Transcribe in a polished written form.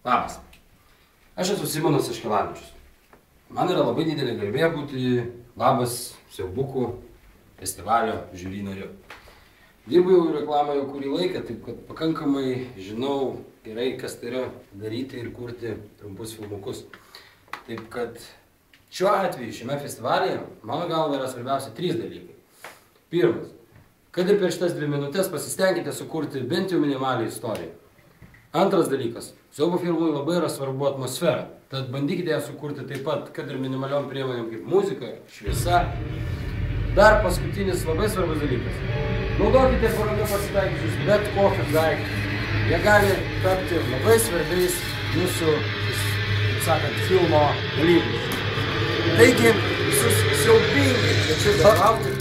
Labas. Aš esu Simonas Aškenavičius. Man yra labai didelė garbė būti Labas siaubukų festivalio žiuri nariu. Dirbu jau reklamoje kurį laiką, taip kad pakankamai žinau gerai, kas tai yra daryti ir kurti trumpus filmukus. Taip kad šiuo atveju, šiame festivalyje, mano galva yra svarbiausia 3 dalykai. Pirmas, kad ir per šitas 2 minutės pasistengite sukurti bent jau minimalią istoriją. Antras dalykas, siaubo filmui labai yra svarbu atmosfera, tad bandykite ją sukurti taip pat, kad ir minimaliom priemonėm kaip muzika, šviesa. Dar paskutinis labai svarbus dalykas. Naudokite parodoje pasitaikiusius bet kokius daiktus. Jie gali tapti labai svarbiais jūsų, taip sakant, filmo dalyviais. Taigi, visus siaubingai kviečiu dalyvauti